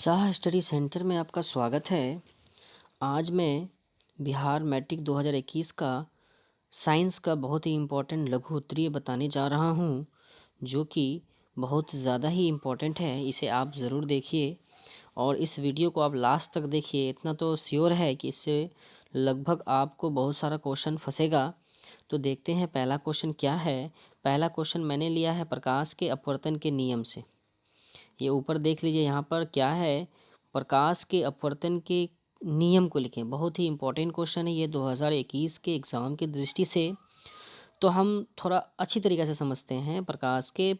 Shah study centre में आपका स्वागत है। आज मैं बिहार मैट्रिक 2021 का साइंस का बहुत ही इम्पोर्टेंट लघु उत्तरीय बताने जा रहा हूँ, जो कि बहुत ज़्यादा ही इम्पोर्टेंट है। इसे आप ज़रूर देखिए और इस वीडियो को आप लास्ट तक देखिए। इतना तो श्योर है कि इससे लगभग आपको बहुत सारा क्वेश्चन फंसेगा। तो देखते हैं पहला क्वेश्चन क्या है। पहला क्वेश्चन मैंने लिया है प्रकाश के अपवर्तन के नियम से। ये ऊपर देख लीजिए, यहाँ पर क्या है, प्रकाश के अपवर्तन के नियम को लिखें। बहुत ही इंपॉर्टेंट क्वेश्चन है ये 2021 के एग्ज़ाम की दृष्टि से। तो हम थोड़ा अच्छी तरीके से समझते हैं प्रकाश के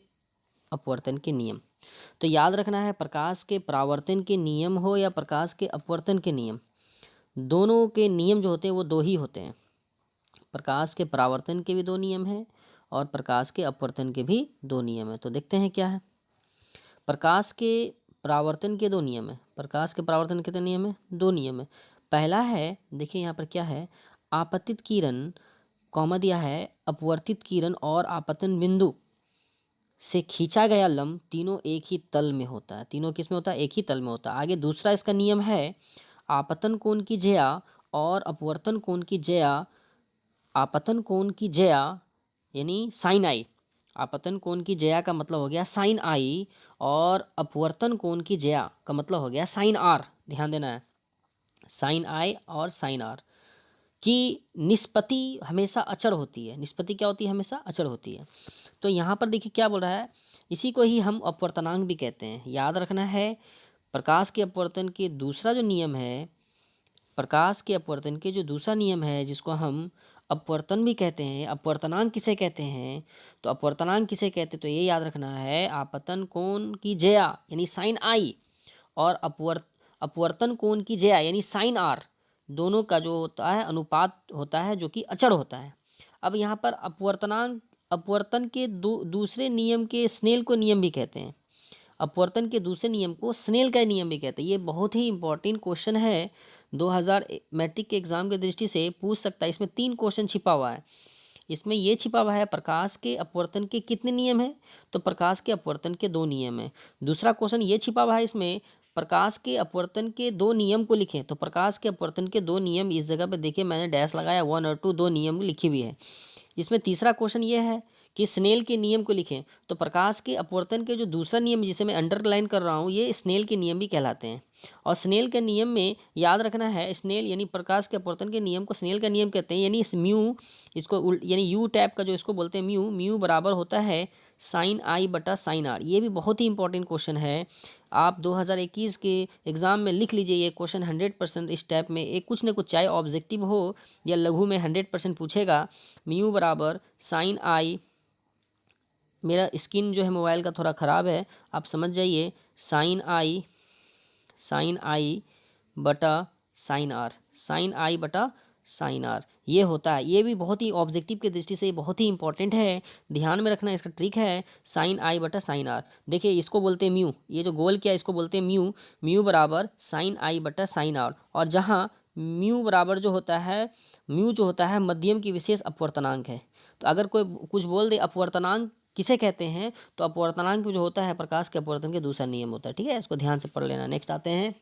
अपवर्तन के नियम। तो याद रखना है, प्रकाश के परावर्तन के नियम हो या प्रकाश के अपवर्तन के नियम, दोनों के नियम जो होते हैं वो दो ही होते हैं। प्रकाश के परावर्तन के भी दो नियम हैं और प्रकाश के अपवर्तन के भी दो नियम हैं। तो देखते हैं क्या है। प्रकाश के परावर्तन के दो नियम है। प्रकाश के परावर्तन के कितने नियम है? दो नियम है। पहला है, देखिए यहाँ पर क्या है, आपतित किरण कॉमा दिया है, अपवर्तित किरण और आपतन बिंदु से खींचा गया लंब तीनों एक ही तल में होता है। तीनों किस में होता है? एक ही तल में होता है। आगे दूसरा इसका नियम है, आपतन कोण की ज्या और अपवर्तन कोण की ज्या, आपतन कोण की ज्या यानी साइन आई, आपतन कोण की ज्या का मतलब हो गया साइन आई और अपवर्तन कोण की ज्या का मतलब हो गया साइन आर। ध्यान देना है, साइन आई और साइन आर की निष्पत्ति हमेशा अचर होती है। निष्पत्ति क्या होती है? हमेशा अचर होती है। तो यहाँ पर देखिए क्या बोल रहा है, इसी को ही हम अपवर्तनांक भी कहते हैं। याद रखना है, प्रकाश के अपवर्तन के दूसरा जो नियम है, प्रकाश के अपवर्तन के जो दूसरा नियम है जिसको हम अपवर्तन भी कहते हैं, अपवर्तनांक किसे कहते हैं? तो अपवर्तनांक किसे कहते हैं तो ये याद रखना है, आपतन कोण की ज्या यानी साइन आई और अपवर्तन कोण की ज्या यानी साइन आर, दोनों का जो होता है अनुपात होता है जो कि अचर होता है। अब यहाँ पर अपवर्तनांक, अपवर्तन के दूसरे नियम के स्नेल को नियम भी कहते हैं। अपवर्तन के दूसरे नियम को स्नेल का नियम भी कहते हैं। ये बहुत ही इंपॉर्टेंट क्वेश्चन है, 2000 मैट्रिक के एग्जाम की दृष्टि से पूछ सकता है। इसमें 3 क्वेश्चन छिपा हुआ है। इसमें ये छिपा हुआ है, प्रकाश के अपवर्तन के कितने नियम हैं? तो प्रकाश के अपवर्तन के 2 नियम हैं। दूसरा क्वेश्चन ये छिपा हुआ है इसमें, प्रकाश के अपवर्तन के 2 नियम को लिखें। तो प्रकाश के अपवर्तन के 2 नियम, इस जगह पे देखिए मैंने डैश लगाया, 1 और 2 दो नियम लिखी हुई है। इसमें तीसरा क्वेश्चन ये है कि स्नेल के नियम को लिखें। तो प्रकाश के अपवर्तन के जो दूसरा नियम जिसे मैं अंडरलाइन कर रहा हूँ, ये स्नेल के नियम भी कहलाते हैं। और स्नेल के नियम में याद रखना है, स्नेल यानी प्रकाश के अपवर्तन के नियम को स्नेल का नियम कहते हैं। यानी इस म्यू, इसको यानी यू टैप का जो इसको बोलते हैं म्यू, म्यू बराबर होता है साइन आई बटा साइन आर। ये भी बहुत ही इंपॉर्टेंट क्वेश्चन है। आप 2021 के एग्ज़ाम में लिख लीजिए ये क्वेश्चन 100% इस टाइप में, एक कुछ न कुछ, चाहे ऑब्जेक्टिव हो या लघु में 100% पूछेगा। म्यू बराबर साइन आई, मेरा स्क्रीन जो है मोबाइल का थोड़ा ख़राब है, आप समझ जाइए, साइन आई, साइन आई बटा साइन आर, साइन आई बटा साइन आर, ये होता है। ये भी बहुत ही ऑब्जेक्टिव की दृष्टि से बहुत ही इंपॉर्टेंट है, ध्यान में रखना। इसका ट्रिक है साइन आई बटा साइन आर। देखिए इसको बोलते हैं म्यू, ये जो गोल किया इसको बोलते हैं म्यू। म्यू बराबर साइन आई बटा साइन आर, और जहाँ म्यू बराबर जो होता है, म्यू जो होता है मध्यम की विशेष अपवर्तनांक है। तो अगर कोई कुछ बोल दे अपवर्तनांक किसे कहते हैं, तो अपवर्तनांक जो होता है प्रकाश के अपवर्तन के दूसरा नियम होता है। ठीक है, इसको ध्यान से पढ़ लेना। नेक्स्ट आते हैं,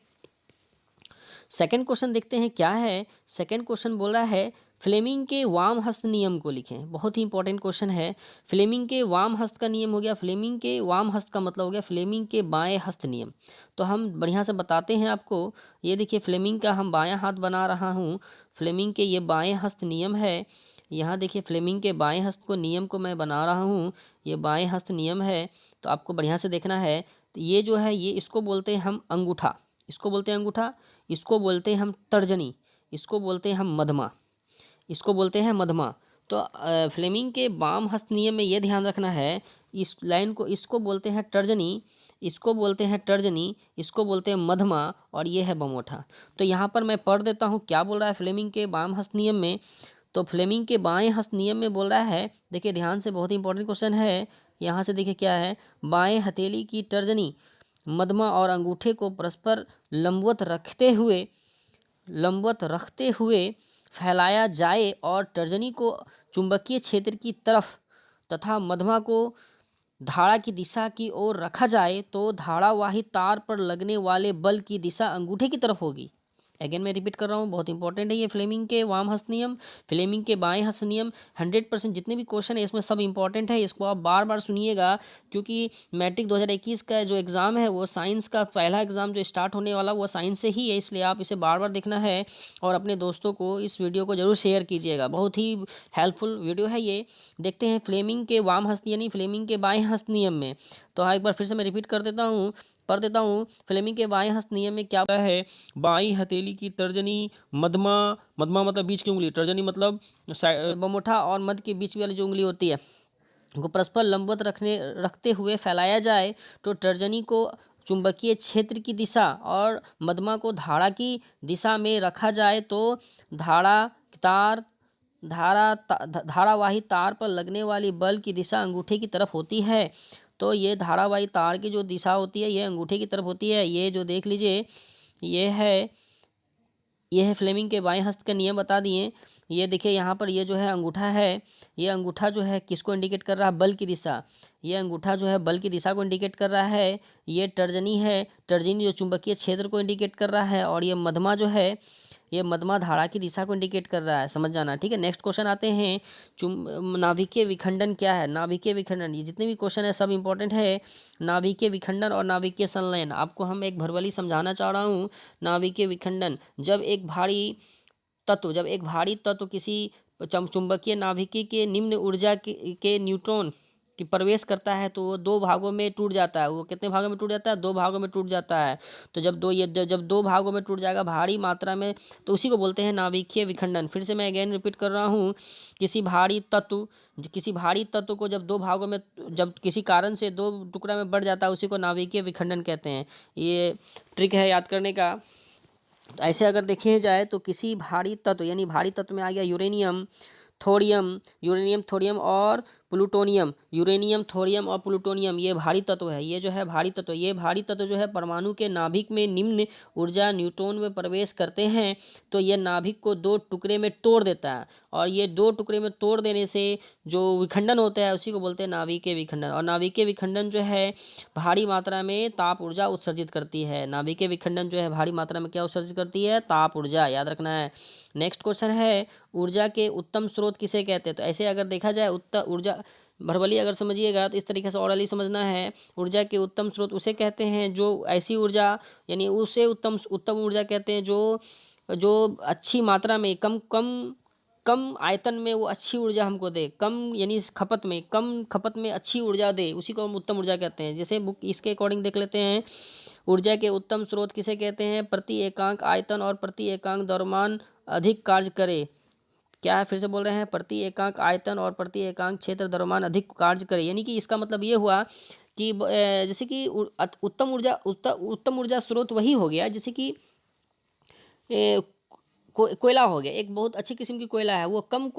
सेकंड क्वेश्चन देखते हैं क्या है। सेकंड क्वेश्चन बोल रहा है फ्लेमिंग के वाम हस्त नियम को लिखें। बहुत ही इंपॉर्टेंट क्वेश्चन है। फ्लेमिंग के वाम हस्त का नियम हो गया, फ्लेमिंग के वाम हस्त का मतलब हो गया फ्लेमिंग के बाएं हस्त नियम। तो हम बढ़िया से बताते हैं आपको। ये देखिए फ्लेमिंग का हम बायां हाथ बना रहा हूँ, फ्लेमिंग के ये बाएं हस्त नियम है। यहाँ देखिए फ्लेमिंग के बाएं हस्त को नियम को मैं बना रहा हूँ, ये बाएं हस्त नियम है। तो आपको बढ़िया से देखना है। तो ये जो है, ये इसको बोलते हैं हम अंगूठा, इसको बोलते हैं अंगूठा, इसको बोलते हैं हम तर्जनी, इसको बोलते हैं हम मध्यमा, इसको बोलते हैं मध्यमा। तो फ्लेमिंग के वाम हस्त नियम में ये ध्यान रखना है, इस लाइन को, इसको बोलते हैं तर्जनी, इसको बोलते हैं तर्जनी, इसको बोलते हैं मध्यमा, और ये है बमोठा। तो यहाँ पर मैं पढ़ देता हूँ क्या बोल रहा है फ्लेमिंग के वाम हस्त नियम में। तो फ्लेमिंग के बाएं हस्त नियम में बोल रहा है, देखिए ध्यान से, बहुत ही इंपॉर्टेंट क्वेश्चन है। यहाँ से देखिए क्या है, बाएं हथेली की तर्जनी, मध्यमा और अंगूठे को परस्पर लंबवत रखते हुए फैलाया जाए और तर्जनी को चुंबकीय क्षेत्र की तरफ तथा मध्यमा को धारा की दिशा की ओर रखा जाए तो धारावाही तार पर लगने वाले बल की दिशा अंगूठे की तरफ होगी। अगेन मैं रिपीट कर रहा हूँ, बहुत इंपॉर्टेंट है ये। फ्लेमिंग के वाम हस्त नियम, फ्लेमिंग के बाएं हस्त नियम, 100% जितने भी क्वेश्चन है इसमें सब इंपॉर्टेंट है। इसको आप बार बार सुनिएगा, क्योंकि मैट्रिक 2021 का जो एग्ज़ाम है वो साइंस का पहला एग्ज़ाम जो स्टार्ट होने वाला वो साइंस से ही है, इसलिए आप इसे बार बार देखना है और अपने दोस्तों को इस वीडियो को जरूर शेयर कीजिएगा। बहुत ही हेल्पफुल वीडियो है ये। देखते हैं फ्लेमिंग के वाम हस्त यानी फ्लेमिंग के बाएं हस्त नियम में। तो हाँ, एक बार फिर से मैं रिपीट कर देता हूँ, पढ़ देता हूँ। फ्लेमिंग के बाएं हस्त नियम में क्या होता है, बाईं हथेली की तर्जनी मध्यमा, मध्यमा मतलब बीच की उंगली, तर्जनी मतलब बमुठा और मध्य के बीच वाली जो उंगली होती है को परस्पर लंबवत रखते हुए फैलाया जाए तो तर्जनी को चुंबकीय क्षेत्र की दिशा और मध्यमा को धारा की दिशा में रखा जाए तो धारा तार धारावाही तार पर लगने वाली बल की दिशा अंगूठे की तरफ होती है। तो ये धारावाही तार की जो दिशा होती है ये अंगूठे की तरफ होती है। ये जो देख लीजिए ये है फ्लेमिंग के बाएं हस्त का नियम बता दिए। ये देखिए यहाँ पर ये जो है अंगूठा है, ये अंगूठा जो है किसको इंडिकेट कर रहा है, बल की दिशा। ये अंगूठा जो है बल की दिशा को इंडिकेट कर रहा है। ये तर्जनी है, तर्जनी जो चुंबकीय क्षेत्र को इंडिकेट कर रहा है। और ये मध्यमा जो है ये मध्यमा धारा की दिशा को इंडिकेट कर रहा है, समझ जाना। ठीक है, नेक्स्ट क्वेश्चन आते हैं। नाभिकीय विखंडन क्या है। नाभिकीय विखंडन, ये जितने भी क्वेश्चन है सब इंपॉर्टेंट है। नाभिकीय विखंडन और नाभिकीय संलयन आपको हम एक भरवली समझाना चाह रहा हूँ। नाभिकीय विखंडन, जब एक भारी तत्व किसी चुंबकीय नाभिकी के निम्न ऊर्जा के न्यूट्रॉन कि प्रवेश करता है तो वो दो भागों में टूट जाता है। वो कितने भागों में टूट जाता है, दो भागों में टूट जाता है। तो जब दो भागों में टूट जाएगा भारी मात्रा में, तो उसी को बोलते हैं नाभिकीय विखंडन। फिर से मैं अगेन रिपीट कर रहा हूँ, किसी भारी तत्व को जब दो भागों में, जब किसी कारण से दो टुकड़ा में बढ़ जाता है उसी को नाभिकीय विखंडन कहते हैं। ये ट्रिक है याद करने का। तो ऐसे अगर देखे जाए तो किसी भारी तत्व यानी भारी तत्व में आ गया यूरेनियम थोरियम और प्लूटोनियम। यूरेनियम, थोरियम और प्लूटोनियम ये भारी तत्व है। ये जो है भारी तत्व, ये भारी तत्व जो है परमाणु के नाभिक में निम्न ऊर्जा न्यूट्रॉन में प्रवेश करते हैं तो ये नाभिक को दो टुकड़े में तोड़ देता है। और ये दो टुकड़े में तोड़ देने से जो विखंडन होता है उसी को बोलते हैं नाभिकीय विखंडन। और नाभिकीय विखंडन जो है भारी मात्रा में ताप ऊर्जा उत्सर्जित करती है। नाभिकीय विखंडन जो है भारी मात्रा में क्या उत्सर्जित करती है, ताप ऊर्जा, याद रखना है। नेक्स्ट क्वेश्चन है, ऊर्जा के उत्तम स्रोत किसे कहते हैं। तो ऐसे अगर देखा जाए ऊर्जा भरवली अगर समझिएगा तो इस तरीके से ऑरली समझना है। ऊर्जा के उत्तम स्रोत उसे कहते हैं जो ऐसी ऊर्जा यानी उसे उत्तम ऊर्जा कहते हैं जो जो अच्छी मात्रा में कम आयतन में वो अच्छी ऊर्जा हमको दे, कम यानी कम खपत में अच्छी ऊर्जा दे, उसी को हम उत्तम ऊर्जा कहते हैं। जैसे बुक इसके अकॉर्डिंग देख लेते हैं, ऊर्जा के उत्तम स्रोत किसे कहते हैं, प्रति एकांक आयतन और प्रति एकांक द्रव्यमान अधिक कार्य करे। क्या है, फिर से बोल रहे हैं, प्रति एकांक आयतन और प्रति एकांक क्षेत्र द्रव्यमान अधिक कार्य करे। यानी कि इसका मतलब ये हुआ कि जैसे कि उत्तम ऊर्जा स्रोत वही हो गया जैसे कि कोयला हो गया, एक बहुत अच्छी किस्म की कोयला है। वो कम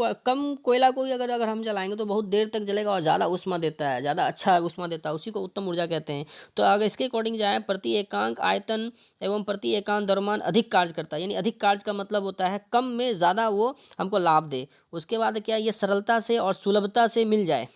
कोयला को ही अगर हम जलाएंगे तो बहुत देर तक जलेगा और ज़्यादा ऊष्मा देता है, ज़्यादा अच्छा ऊष्मा देता है, उसी को उत्तम ऊर्जा कहते हैं। तो अगर इसके अकॉर्डिंग जाए, प्रति एकांक आयतन एवं प्रति एकांक द्रव्यमान अधिक कार्य करता है। यानी अधिक कार्य का मतलब होता है कम में ज़्यादा वो हमको लाभ दे। उसके बाद क्या, ये सरलता से और सुलभता से मिल जाए।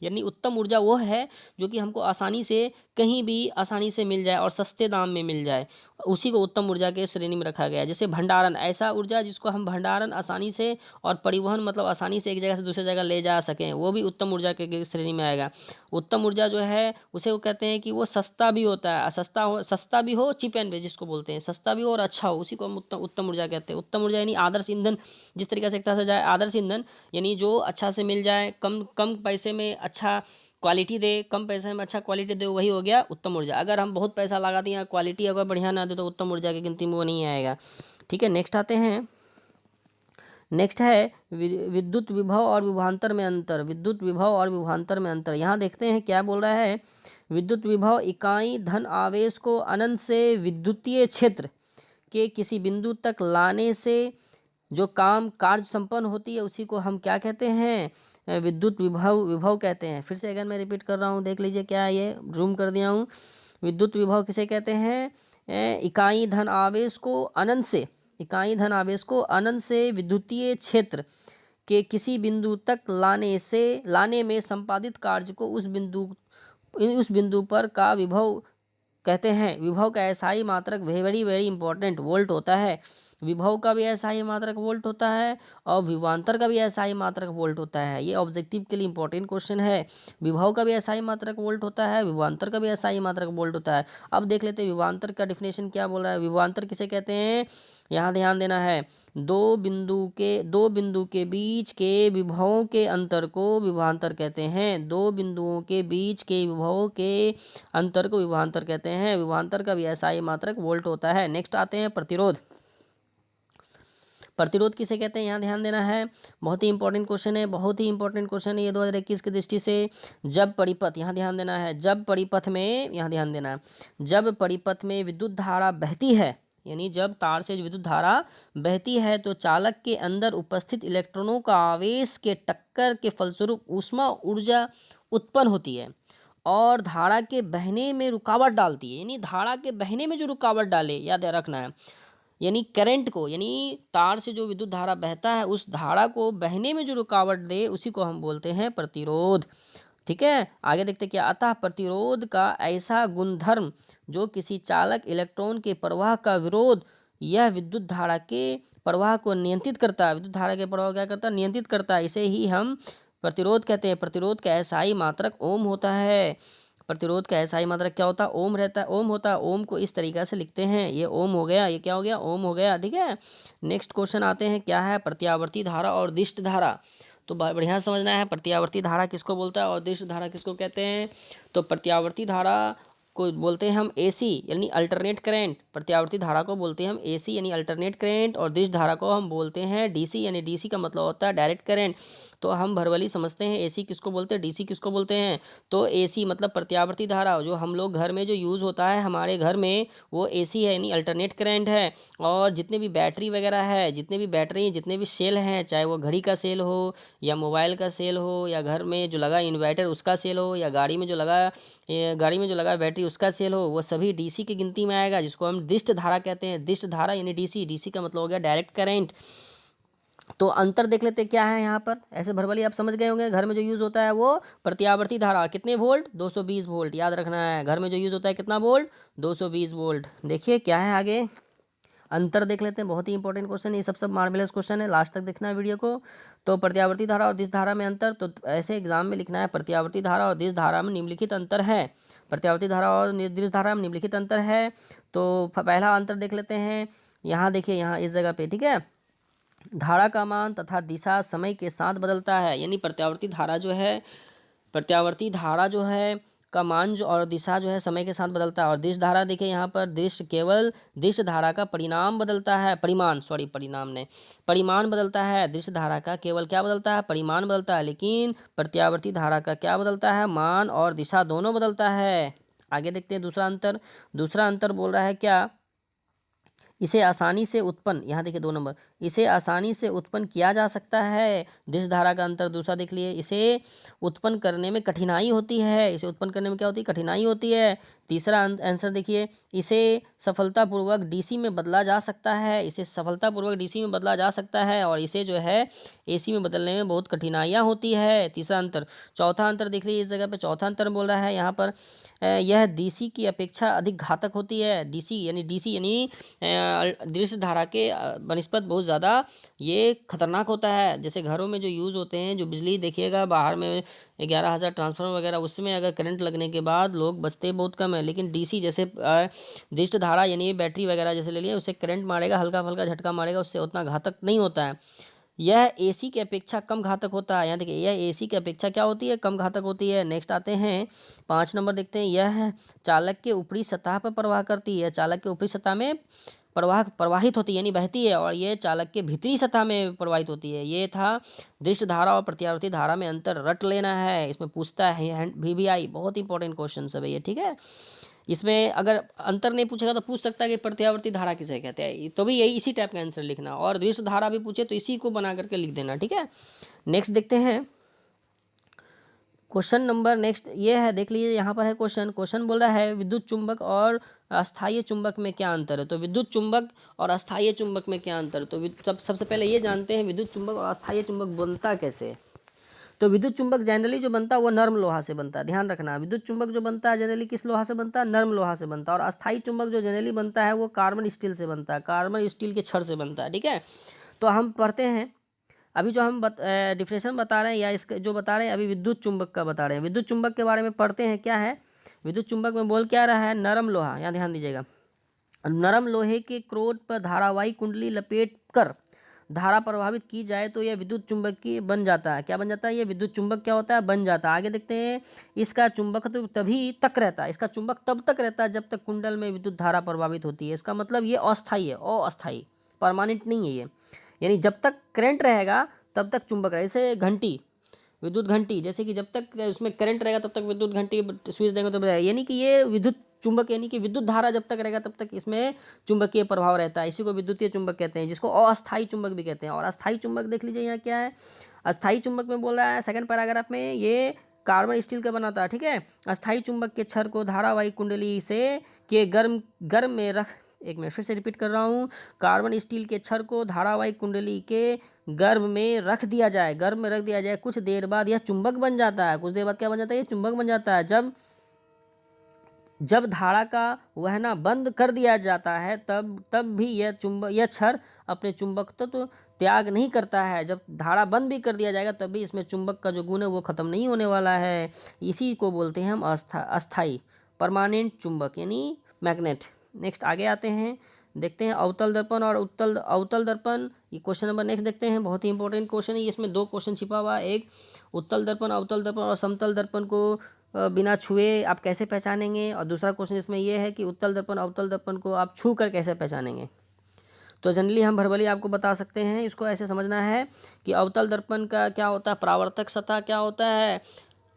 यानी उत्तम ऊर्जा वो है जो कि हमको आसानी से कहीं भी आसानी से मिल जाए और सस्ते दाम में मिल जाए, उसी को उत्तम ऊर्जा के श्रेणी में रखा गया है। जैसे भंडारण, ऐसा ऊर्जा जिसको हम भंडारण आसानी से और परिवहन मतलब आसानी से एक जगह से दूसरी जगह ले जा सकें, वो भी उत्तम ऊर्जा के श्रेणी में आएगा। उत्तम ऊर्जा जो है उसे वो कहते हैं कि वो सस्ता भी होता है, सस्ता भी हो, चीप एंड बेस्ट जिसको बोलते हैं, सस्ता भी हो और अच्छा हो, उसी को हम उत्तम ऊर्जा कहते हैं। उत्तम ऊर्जा यानी आदर्श ईंधन, जिस तरीके से एक तरह से जाए आदर्श ईंधन, यानी जो अच्छा से मिल जाए, कम कम पैसे में अच्छा क्वालिटी दे, कम पैसे में अच्छा क्वालिटी दे, वही हो गया उत्तम ऊर्जा। अगर हम बहुत पैसा लगा दें क्वालिटी अगर बढ़िया ना दे तो उत्तम ऊर्जा की गिनती में वो नहीं आएगा। ठीक है, नेक्स्ट आते हैं। नेक्स्ट है विद्युत विभव और विभवांतर में अंतर। विद्युत विभव और विभवांतर में अंतर, यहाँ देखते हैं क्या बोल रहा है। विद्युत विभव इकाई धन आवेश को अनंत से विद्युतीय क्षेत्र के किसी बिंदु तक लाने से जो कार्य संपन्न होती है उसी को हम क्या कहते हैं, विद्युत विभव कहते हैं। फिर से अगर मैं रिपीट कर रहा हूँ, देख लीजिए क्या है, ये जूम कर दिया हूँ। विद्युत विभव किसे कहते हैं, इकाई धन आवेश को अनंत से विद्युतीय क्षेत्र के किसी बिंदु तक लाने में संपादित कार्य को उस बिंदु उस बिंदु पर का विभव कहते हैं। विभव का एसआई मात्रक वेरी वेरी इंपॉर्टेंट वोल्ट होता है। विभव का भी एसआई मात्रक वोल्ट होता है और विभवांतर का भी एसआई मात्रक वोल्ट होता है। ये ऑब्जेक्टिव के लिए इंपॉर्टेंट क्वेश्चन है। विभव का भी एसआई मात्रक वोल्ट होता है, विभवांतर का भी एसआई मात्रक वोल्ट होता है। अब देख लेते हैं विभवांतर का डिफिनेशन क्या बोल रहा है। विभवांतर किसे कहते हैं, यहाँ ध्यान देना है। दो बिंदु के बीच के विभवों के अंतर को विभवांतर कहते हैं। दो बिंदुओं के बीच के विभवों के अंतर को विभवांतर कहते हैं। विभवांतर का भी एसआई मात्रक वोल्ट होता है। नेक्स्ट आते हैं प्रतिरोध। प्रतिरोध किसे कहते हैं, यहाँ ध्यान देना है। बहुत ही इंपॉर्टेंट क्वेश्चन है, बहुत ही इंपॉर्टेंट क्वेश्चन है ये 2021 की दृष्टि से। जब परिपथ, यहाँ ध्यान देना है, जब परिपथ में, यहाँ ध्यान देना है, जब परिपथ में विद्युत धारा बहती है, यानी जब तार से विद्युत धारा बहती है तो चालक के अंदर उपस्थित इलेक्ट्रॉनों का आवेश के टक्कर के फलस्वरूप ऊष्मा ऊर्जा उत्पन्न होती है और धारा के बहने में रुकावट डालती है। यानी धारा के बहने में जो रुकावट डाले, याद रखना है, यानी करंट को, यानी तार से जो विद्युत धारा बहता है उस धारा को बहने में जो रुकावट दे उसी को हम बोलते हैं प्रतिरोध। ठीक है, आगे देखते क्या। अतः प्रतिरोध का ऐसा गुणधर्म जो किसी चालक इलेक्ट्रॉन के प्रवाह का विरोध, यह विद्युत धारा के प्रवाह को नियंत्रित करता है। विद्युत धारा के प्रवाह क्या करता है, नियंत्रित करता है। इसे ही हम प्रतिरोध कहते हैं। प्रतिरोध का एसआई मात्रक ओम होता है। प्रतिरोध का एसआई मात्रक क्या होता है, ओम रहता है, ओम होता है। ओम को इस तरीके से लिखते हैं, ये ओम हो गया, ये क्या हो गया, ओम हो गया। ठीक है, नेक्स्ट क्वेश्चन आते हैं, क्या है, प्रत्यावर्ती धारा और दिष्ट धारा। तो बढ़िया समझना है, प्रत्यावर्ती धारा किसको बोलता है और दिष्ट धारा किसको कहते हैं। तो प्रत्यावर्ती धारा को बोलते हैं हम एसी यानी अल्टरनेट करंट। प्रत्यावर्ती धारा को बोलते हैं हम एसी यानी अल्टरनेट करंट और दिष्ट धारा को हम बोलते हैं डीसी यानी डीसी का मतलब होता है डायरेक्ट करंट। तो हम भरवली समझते हैं, एसी किसको बोलते हैं, डीसी किसको बोलते हैं। तो एसी मतलब प्रत्यावर्ती धारा, जो हम लोग घर में जो यूज़ होता है हमारे घर में, वो एसी है यानी अल्टरनेट करंट है। और जितने भी बैटरी वगैरह है, जितने भी बैटरी, जितने भी सेल हैं, चाहे वो घड़ी का सेल हो या मोबाइल का सेल हो या घर में जो लगा इन्वर्टर उसका सेल हो या गाड़ी में जो लगा बैटरी उसका सेल हो, वो सभी डीसी की गिनती में आएगा, जिसको हम दिष्ट धारा कहते हैं। दिष्ट धारा यानी डीसी, डीसी का मतलब हो गया डायरेक्ट करंट। तो अंतर देख लेते क्या है यहाँ पर, ऐसे भरभली आप समझ गए होंगे। घर में जो यूज़ होता है वो प्रत्यावर्ती धारा, कितने वोल्ट, 220 वोल्ट, याद रखना है। घर में जो यूज़ होता है कितना वोल्ट, 220 वोल्ट। देखिए क्या है आगे, अंतर देख लेते हैं। बहुत ही इंपॉर्टेंट क्वेश्चन है, ये सब मार्वेलस क्वेश्चन है, लास्ट तक देखना है वीडियो को। तो प्रत्यावर्ती धारा और दिश धारा में अंतर, तो ऐसे एग्जाम में लिखना है, प्रत्यावर्ती धारा और दिश धारा में निम्नलिखित अंतर है। प्रत्यावर्ती धारा और दिश धारा में निम्नलिखित अंतर है। तो पहला अंतर देख लेते हैं, यहाँ देखिए, यहाँ इस जगह पे, ठीक है। धारा का मान तथा दिशा समय के साथ बदलता है, यानी प्रत्यावर्ती धारा जो है का मान जो और दिशा जो है समय के साथ बदलता है। और दिश धारा देखिए यहाँ पर, केवल दिश धारा का परिमाण बदलता है। परिमाण बदलता है। दिश धारा का केवल क्या बदलता है, परिमाण बदलता है। लेकिन प्रत्यावर्ती धारा का क्या बदलता है, मान और दिशा दोनों बदलता है। आगे देखते हैं दूसरा अंतर बोल रहा है क्या, इसे आसानी से उत्पन्न, यहाँ देखिए 2 नंबर, इसे आसानी से उत्पन्न किया जा सकता है। दिश धारा का अंतर दूसरा देख लिए, इसे उत्पन्न करने में कठिनाई होती है। इसे उत्पन्न करने में क्या होती है, कठिनाई होती है। तीसरा आंसर देखिए, इसे सफलतापूर्वक डीसी में बदला जा सकता है। इसे सफलतापूर्वक डीसी में बदला जा सकता है और इसे जो है एसी में बदलने में बहुत कठिनाइयाँ होती है। तीसरा अंतर। चौथा अंतर देख लीजिए, इस जगह पे चौथा अंतर बोल रहा है यहाँ पर, यह डीसी की अपेक्षा अधिक घातक होती है। डीसी यानी दृश्य धारा के बनिस्पत बहुत ज़्यादा ये खतरनाक होता है। जैसे घरों में जो यूज़ होते हैं, जो बिजली देखिएगा बाहर में 11,000 ट्रांसफार्मर वगैरह, उसमें अगर करंट लगने के बाद लोग बचते बहुत कम है। लेकिन डीसी जैसे दृष्ट धारा यानी बैटरी वगैरह जैसे ले लिए, उससे करंट मारेगा, हल्का फुल्का झटका मारेगा, उससे उतना घातक नहीं होता है। यह एसी की अपेक्षा कम घातक होता है। यहाँ देखिए, यह एसी की अपेक्षा क्या होती है, कम घातक होती है। नेक्स्ट आते हैं 5 नंबर देखते हैं, यह चालक के ऊपरी सतह पर प्रवाह करती है। चालक के ऊपरी सतह में प्रवाहित होती है यानी बहती है, और ये चालक के भीतरी सतह में प्रवाहित होती है। ये था दृश्य धारा और प्रत्यावर्ती धारा में अंतर, रट लेना है। इसमें पूछता है VVI, बहुत इंपॉर्टेंट क्वेश्चन है भैया, ठीक है। इसमें अगर अंतर नहीं पूछेगा तो पूछ सकता है कि प्रत्यावर्ती धारा किसे कहते हैं, तो भी यही इसी टाइप का आंसर लिखना। और दृश्य धारा भी पूछे तो इसी को बना करके लिख देना, ठीक है। नेक्स्ट देखते हैं क्वेश्चन नंबर, नेक्स्ट ये है, देख लीजिए यहाँ पर है क्वेश्चन बोल रहा है विद्युत चुंबक और अस्थायी चुंबक में क्या अंतर है। तो विद्युत चुंबक और अस्थायी चुंबक में क्या अंतर है, तो सबसे पहले ये जानते हैं विद्युत चुंबक और अस्थायी चुंबक बनता कैसे है। तो विद्युत चुंबक जनरली जो बनता है वो नर्म लोहा से बनता है, ध्यान रखना। विद्युत चुंबक जो बनता है जनरली किस लोहा से बनता है? नर्म लोहा से बनता है। और अस्थायी चुंबक जो जनरली बनता है वो कार्बन स्टील से बनता है, कार्बन स्टील के छड़ से बनता है, ठीक है। तो हम पढ़ते हैं अभी जो हम डिफिनेशन बता रहे हैं या इसके जो बता रहे हैं अभी विद्युत चुंबक का बता रहे हैं। विद्युत चुंबक के बारे में पढ़ते हैं। क्या है विद्युत चुंबक में? बोल क्या रहा है? नरम लोहा, यहाँ ध्यान दीजिएगा। नरम लोहे के क्रोध पर धारावाही कुंडली लपेट कर धारा प्रभावित की जाए तो यह विद्युत चुंबकीय बन जाता है। क्या बन जाता है? ये विद्युत चुंबक क्या होता है? बन जाता है। आगे देखते हैं। इसका चुंबक तो तभी तक रहता है, इसका चुंबक तब तक रहता है जब तक कुंडल में विद्युत धारा प्रभावित होती है। इसका मतलब ये अस्थायी है, अस्थायी, परमानेंट नहीं है ये। यानी जब तक करंट रहेगा तब तक चुंबक रहेगा। जैसे घंटी, विद्युत घंटी, जैसे कि जब तक उसमें करंट रहेगा तब तक विद्युत घंटी स्विच देंगे तो बजाएगा। यानी कि ये विद्युत चुंबक, यानी कि विद्युत धारा जब तक रहेगा तब तक इसमें चुंबकीय प्रभाव रहता है। इसी को विद्युतीय चुंबक कहते हैं, जिसको अस्थायी चुंबक भी कहते हैं। और अस्थायी चुंबक देख लीजिए यहाँ क्या है। अस्थायी चुंबक में बोल रहा है सेकंड पैराग्राफ में, ये कार्बन स्टील का बनाता है, ठीक है। अस्थायी चुंबक के छड़ को धारावाही कुंडली से के गर्म में रख, एक मिनट फिर से रिपीट कर रहा हूँ। कार्बन स्टील के छड़ को धारावाही कुंडली के गर्भ में रख दिया जाए, गर्भ में रख दिया जाए। कुछ देर बाद यह चुंबक बन जाता है। कुछ देर बाद क्या बन जाता है? ये चुंबक बन जाता है। जब धारा का वहना बंद कर दिया जाता है तब भी यह छड़ अपने चुंबक तो त्याग नहीं करता है। जब धारा बंद भी कर दिया जाएगा तब भी इसमें चुंबक का जो गुण है वो खत्म नहीं होने वाला है। इसी को बोलते हैं हम अस्थाई, परमानेंट चुंबक, यानी मैग्नेट। नेक्स्ट आगे आते हैं, देखते हैं अवतल दर्पण और अवतल दर्पण। ये क्वेश्चन नंबर नेक्स्ट देखते हैं, बहुत ही इंपॉर्टेंट क्वेश्चन है। इसमें दो क्वेश्चन छिपा हुआ है, एक उत्तल दर्पण, अवतल दर्पण और समतल दर्पण को बिना छुए आप कैसे पहचानेंगे, और दूसरा क्वेश्चन इसमें यह है कि उत्तल दर्पण अवतल दर्पण को आप छू कर कैसे पहचानेंगे। तो जनरली हम भरभली आपको बता सकते हैं। इसको ऐसे समझना है कि अवतल दर्पण का क्या होता है? परावर्तक सतह क्या होता है?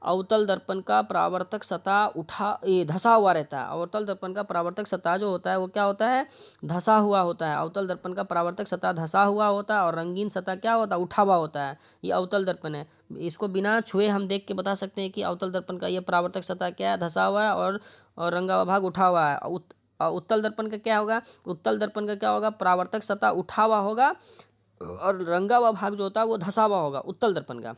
अवतल दर्पण का परावर्तक सतह धसा हुआ रहता है। अवतल दर्पण का परावर्तक सतह जो होता है वो क्या होता है? धसा हुआ होता है। अवतल दर्पण का परावर्तक सतह धसा हुआ होता है और रंगीन सतह क्या होता है? उठा हुआ होता है। ये अवतल दर्पण है। इसको बिना छुए हम देख के बता सकते हैं कि अवतल दर्पण का ये परावर्तक सतह क्या है? धसा हुआ है और रंगा हुआ भाग उठा हुआ है। उत्तल दर्पण का क्या होगा? उत्तल दर्पण का क्या होगा? परावर्तक सतह उठा हुआ होगा और रंगा हुआ भाग जो होता है वो धसा हुआ होगा उत्तल दर्पण का।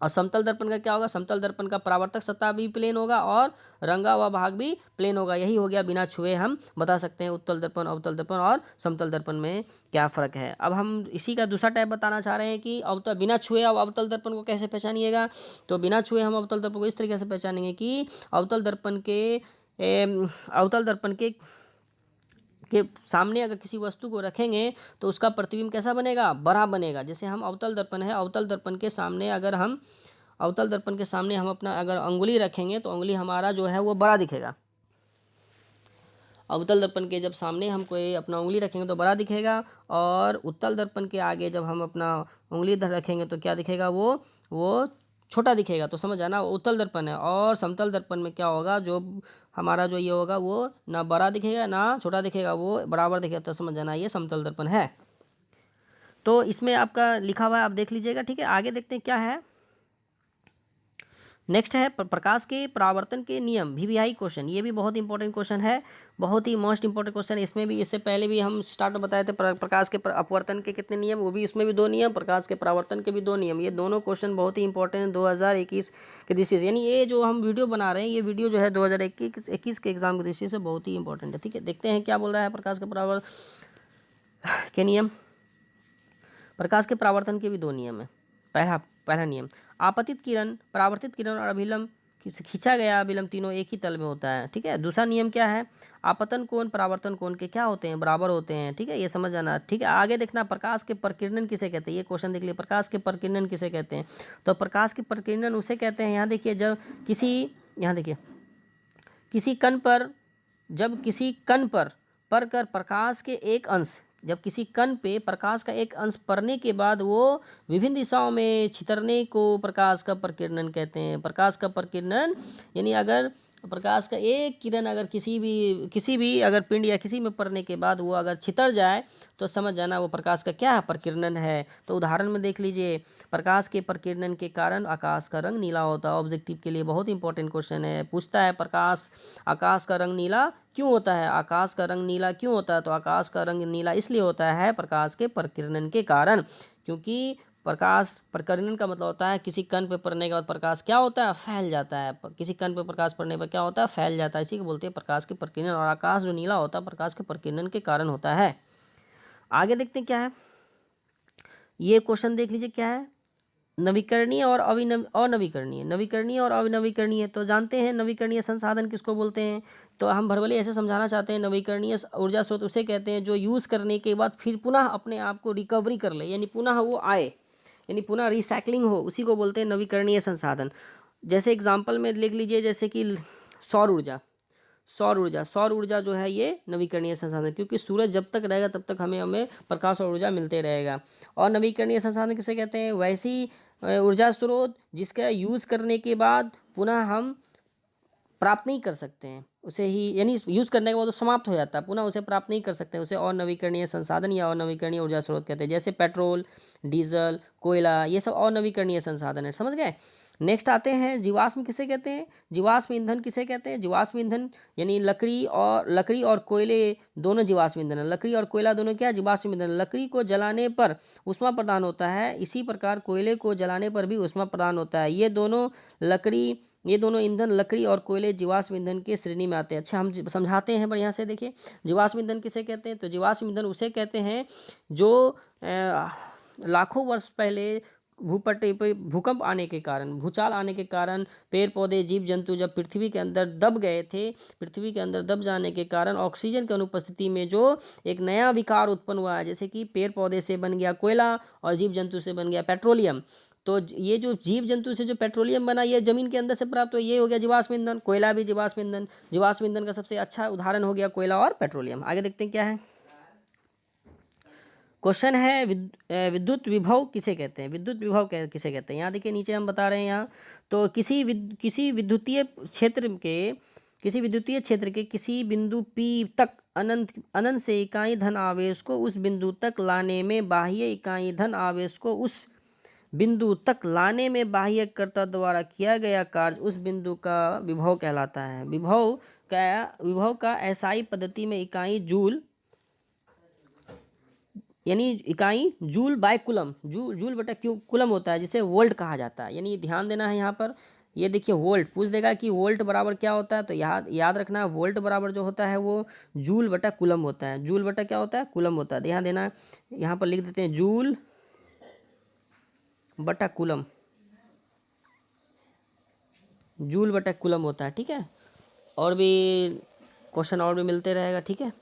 और समतल दर्पण का क्या होगा? समतल दर्पण का परावर्तक सतह भी प्लेन होगा और रंगा हुआ भाग भी प्लेन होगा। यही हो गया, बिना छुए हम बता सकते हैं उत्तल दर्पण, अवतल दर्पण और समतल दर्पण में क्या फ़र्क है। अब हम इसी का दूसरा टाइप बताना चाह रहे हैं कि बिना छुए अब अवतल दर्पण को कैसे पहचानिएगा। तो बिना छुए हम अवतल दर्पण को इस तरीके से पहचानेंगे कि अवतल दर्पण के सामने अगर किसी वस्तु को रखेंगे तो उसका प्रतिबिंब कैसा बनेगा? बड़ा बनेगा। जैसे हम अवतल दर्पण है, अवतल दर्पण के सामने हम अपना अगर अंगुली रखेंगे तो अंगुली हमारा जो है वो बड़ा दिखेगा। अवतल दर्पण के जब सामने हम कोई अपना उंगली रखेंगे तो बड़ा दिखेगा, और उत्तल दर्पण के आगे जब हम अपना उंगली रखेंगे तो क्या दिखेगा? वो छोटा दिखेगा। तो समझ आना, उत्तल दर्पण है। और समतल दर्पण में क्या होगा? जो हमारा जो ये होगा वो ना बड़ा दिखेगा ना छोटा दिखेगा, वो बराबर दिखेगा। तो समझ जाना ये समतल दर्पण है। तो इसमें आपका लिखा हुआ है, आप देख लीजिएगा, ठीक है। आगे देखते हैं क्या है। नेक्स्ट है प्रकाश के परावर्तन के नियम, वीवीआई क्वेश्चन। ये भी बहुत इंपॉर्टेंट क्वेश्चन है, बहुत ही मोस्ट इंपॉर्टेंट क्वेश्चन। इसमें भी इससे पहले भी हम स्टार्ट में बताए थे प्रकाश के अपवर्तन के कितने नियम, वो भी इसमें भी 2 नियम, प्रकाश के परावर्तन के भी 2 नियम। ये दोनों क्वेश्चन बहुत ही इंपॉर्टेंट 2021 की दृष्टि से। यानी ये जो हम वीडियो बना रहे हैं, ये वीडियो जो है 2021 के एग्जाम की दृष्टि से बहुत ही इंपॉर्टेंट है, ठीक है। देखते हैं क्या बोल रहा है प्रकाश के परावर्तन के नियम। प्रकाश के परावर्तन के भी 2 नियम है। पहला नियम, आपतित किरण, परावर्तित किरण और अभिलंब से खींचा गया अभिलंब तीनों एक ही तल में होता है, ठीक है। दूसरा नियम क्या है? आपतन कोण परावर्तन कोण के क्या होते हैं? बराबर होते हैं, ठीक है। ये समझ जाना, ठीक है। आगे देखना, प्रकाश के प्रकीर्णन किसे कहते हैं? ये क्वेश्चन देख लिए, प्रकाश के प्रकीर्णन किसे कहते हैं? तो प्रकाश के प्रकीर्णन उसे कहते हैं, यहाँ देखिए, जब किसी कण पर पड़कर प्रकाश के एक अंश, जब किसी कण पे प्रकाश का एक अंश पड़ने के बाद वो विभिन्न दिशाओं में छितरने को प्रकाश का प्रकीर्णन कहते हैं। प्रकाश का प्रकीर्णन यानी अगर प्रकाश का एक किरण अगर किसी भी अगर पिंड या किसी में पड़ने के बाद वो अगर छितर जाए तो समझ जाना वो प्रकाश का क्या है? प्रकीर्णन है। तो उदाहरण में देख लीजिए, प्रकाश के प्रकीर्णन के कारण आकाश का रंग नीला होता है। ऑब्जेक्टिव के लिए बहुत इंपॉर्टेंट क्वेश्चन है। पूछता है आकाश का रंग नीला क्यों होता है? आकाश का रंग नीला क्यों होता है? तो आकाश का रंग नीला इसलिए होता है प्रकाश के प्रकीर्णन के कारण, क्योंकि प्रकाश प्रकीर्णन का मतलब होता है किसी कण पे पड़ने के बाद प्रकाश क्या होता है, फैल जाता है। किसी कण पे प्रकाश पड़ने पर क्या होता है, फैल जाता है। इसी को बोलते हैं प्रकाश के प्रकीर्णन। और आकाश जो नीला होता है प्रकाश के प्रकीर्णन के कारण होता है। आगे देखते हैं क्या है, ये क्वेश्चन देख लीजिए क्या है, नवीकरणीय और अनवीकरणीय। नवीकरणीय और अनवीकरणीय, तो जानते हैं नवीकरणीय संसाधन किसको बोलते हैं। तो हम भरभली ऐसे समझाना चाहते हैं, नवीकरणीय ऊर्जा स्रोत उसे कहते हैं जो यूज़ करने के बाद फिर पुनः अपने आप को रिकवरी कर ले, यानी पुनः वो आए, यानी पुनः रिसाइकलिंग हो, उसी को बोलते हैं नवीकरणीय संसाधन। जैसे एग्जाम्पल में लिख लीजिए, जैसे कि सौर ऊर्जा। सौर ऊर्जा जो है ये नवीकरणीय संसाधन, क्योंकि सूरज जब तक रहेगा तब तक हमें प्रकाश और ऊर्जा मिलते रहेगा। और नवीकरणीय संसाधन किसे कहते हैं, वैसी ऊर्जा स्रोत जिसका यूज़ करने के बाद पुनः हम प्राप्त नहीं कर सकते हैं उसे ही, यानी यूज़ करने के बाद वो समाप्त हो जाता है, पुनः उसे प्राप्त नहीं कर सकते हैं, उसे और नवीकरणीय संसाधन या और नवीकरणीय ऊर्जा स्रोत कहते हैं। जैसे पेट्रोल, डीजल, कोयला, ये सब और नवीकरणीय संसाधन है, समझ गए। नेक्स्ट आते हैं, जीवाश्म किसे कहते हैं। जीवाश्म ईंधन किसे कहते हैं, जीवाश्म ईंधन यानी लकड़ी और कोयले दोनों जीवाश्म ईंधन है। लकड़ी और कोयला दोनों क्या, जीवाश्म ईंधन। लकड़ी को जलाने पर ऊष्मा प्रदान होता है, इसी प्रकार कोयले को जलाने पर भी ऊष्मा प्रदान होता है। ये दोनों ईंधन लकड़ी और कोयले जीवाश्म ईंधन के श्रेणी में आते हैं। अच्छा, हम समझाते हैं बढ़िया से, देखिए जीवाश्म ईंधन किसे कहते हैं। तो जीवाश्म ईंधन उसे कहते हैं जो लाखों वर्ष पहले भूपट्टे पर भूकंप आने के कारण, भूचाल आने के कारण पेड़ पौधे जीव जंतु जब पृथ्वी के अंदर दब गए थे, पृथ्वी के अंदर दब जाने के कारण ऑक्सीजन की अनुपस्थिति में जो एक नया विकार उत्पन्न हुआ है, जैसे कि पेड़ पौधे से बन गया कोयला और जीव जंतु से बन गया पेट्रोलियम। तो ये जो जीव जंतु से जो पेट्रोलियम बना, ये जमीन के अंदर से प्राप्त हो, ये हो गया जीवाश्म ईंधन। कोयला भी जीवाश्म ईंधन। जीवाश्म ईंधन का सबसे अच्छा उदाहरण हो गया कोयला और पेट्रोलियम। आगे देखते हैं क्या है, क्वेश्चन है विद्युत विभव किसे कहते हैं। विद्युत विभव किसे कहते हैं, यहाँ देखिए नीचे हम बता रहे हैं यहाँ। तो किसी विद्युतीय क्षेत्र के किसी बिंदु P तक अनंत से इकाई धन आवेश को उस बिंदु तक लाने में बाह्य इकाई धन आवेश को उस बिंदु तक लाने में बाह्यकर्ता द्वारा किया गया कार्य उस बिंदु का विभव कहलाता है। विभव का एसआई पद्धति में इकाई जूल, यानी इकाई जूल बाय कुलम, जूल बटा कुलम होता है, जिसे वोल्ट कहा जाता है। यानी ध्यान देना है यहाँ पर, ये देखिए वोल्ट पूछ देगा कि वोल्ट बराबर क्या होता है, तो याद रखना है वोल्ट बराबर जो होता है वो जूल बटा कुलम होता है। जूल बटा क्या होता है, कुलम होता है। ध्यान देना है, यहाँ पर लिख देते हैं जूल बटा कुलम, जूल बटा कुलम होता है, ठीक है। और भी क्वेश्चन और भी मिलते रहेगा, ठीक है।